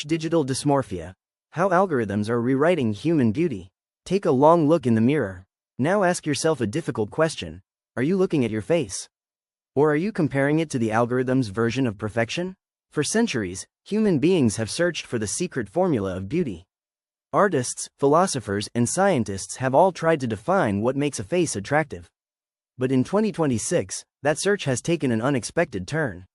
Digital dysmorphia. How algorithms are rewriting human beauty. Take a long look in the mirror. Now ask yourself a difficult question. Are you looking at your face? Or are you comparing it to the algorithm's version of perfection? For centuries, human beings have searched for the secret formula of beauty. Artists, philosophers, and scientists have all tried to define what makes a face attractive. But in 2026, that search has taken an unexpected turn.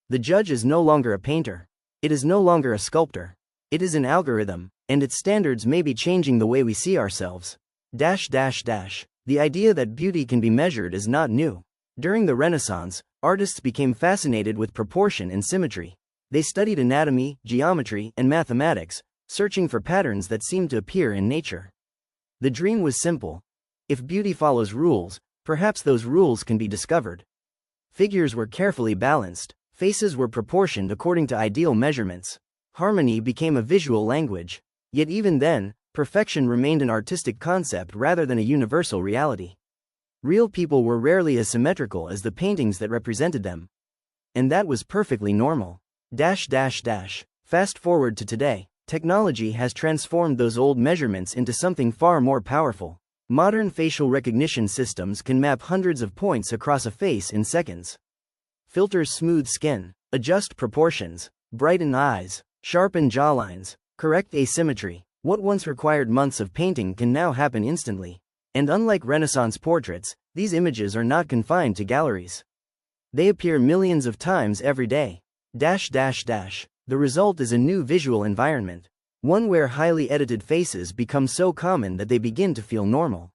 The judge is no longer a painter. It is no longer a sculptor. It is an algorithm, and its standards may be changing the way we see ourselves. The idea that beauty can be measured is not new. During the Renaissance, artists became fascinated with proportion and symmetry. They studied anatomy, geometry, and mathematics, searching for patterns that seemed to appear in nature. The dream was simple. If beauty follows rules, perhaps those rules can be discovered. Figures were carefully balanced. Faces were proportioned according to ideal measurements. Harmony became a visual language. Yet even then, perfection remained an artistic concept rather than a universal reality. Real people were rarely as symmetrical as the paintings that represented them. And that was perfectly normal. Fast forward to today, technology has transformed those old measurements into something far more powerful. Modern facial recognition systems can map hundreds of points across a face in seconds. Filters smooth skin, adjust proportions, brighten eyes, sharpen jawlines, correct asymmetry. What once required months of painting can now happen instantly. And unlike Renaissance portraits, these images are not confined to galleries. They appear millions of times every day. The result is a new visual environment. One where highly edited faces become so common that they begin to feel normal.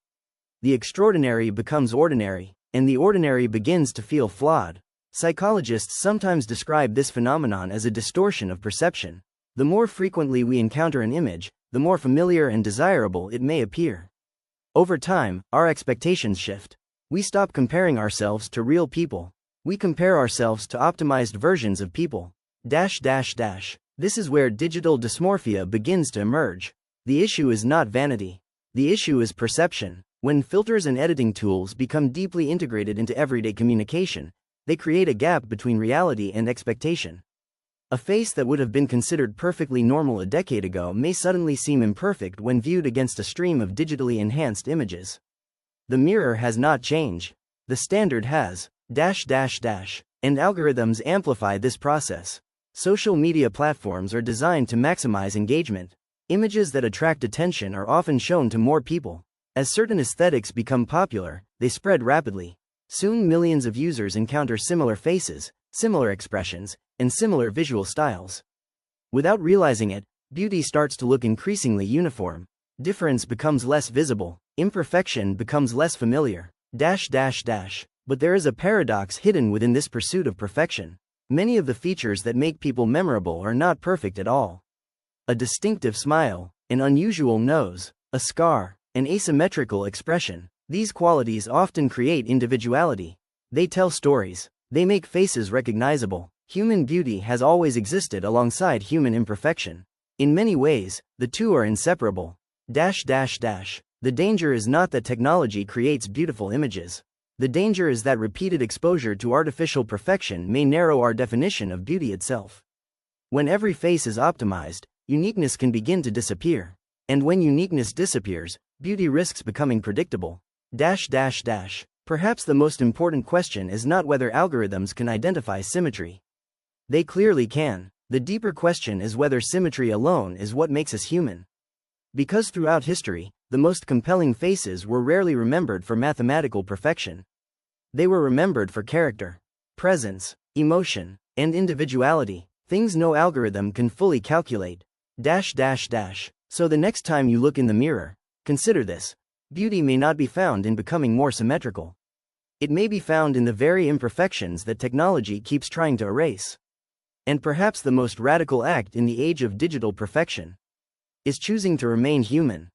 The extraordinary becomes ordinary, and the ordinary begins to feel flawed. Psychologists sometimes describe this phenomenon as a distortion of perception. The more frequently we encounter an image, the more familiar and desirable it may appear. Over time, our expectations shift. We stop comparing ourselves to real people. We compare ourselves to optimized versions of people. This is where digital dysmorphia begins to emerge. The issue is not vanity. The issue is perception. When filters and editing tools become deeply integrated into everyday communication, they create a gap between reality and expectation. A face that would have been considered perfectly normal a decade ago may suddenly seem imperfect when viewed against a stream of digitally enhanced images. The mirror has not changed. The standard has. And algorithms amplify this process. Social media platforms are designed to maximize engagement. Images that attract attention are often shown to more people. As certain aesthetics become popular, they spread rapidly. Soon millions of users encounter similar faces, similar expressions, and similar visual styles. Without realizing it, beauty starts to look increasingly uniform. Difference becomes less visible. Imperfection becomes less familiar. But there is a paradox hidden within this pursuit of perfection. Many of the features that make people memorable are not perfect at all. A distinctive smile, an unusual nose, a scar, an asymmetrical expression. These qualities often create individuality. They tell stories. They make faces recognizable. Human beauty has always existed alongside human imperfection. In many ways, the two are inseparable. The danger is not that technology creates beautiful images. The danger is that repeated exposure to artificial perfection may narrow our definition of beauty itself. When every face is optimized, uniqueness can begin to disappear. And when uniqueness disappears, beauty risks becoming predictable. Perhaps the most important question is not whether algorithms can identify symmetry. They clearly can. The deeper question is whether symmetry alone is what makes us human. Because throughout history, the most compelling faces were rarely remembered for mathematical perfection. They were remembered for character, presence, emotion, and individuality, things no algorithm can fully calculate. So the next time you look in the mirror, consider this. Beauty may not be found in becoming more symmetrical. It may be found in the very imperfections that technology keeps trying to erase. And perhaps the most radical act in the age of digital perfection is choosing to remain human.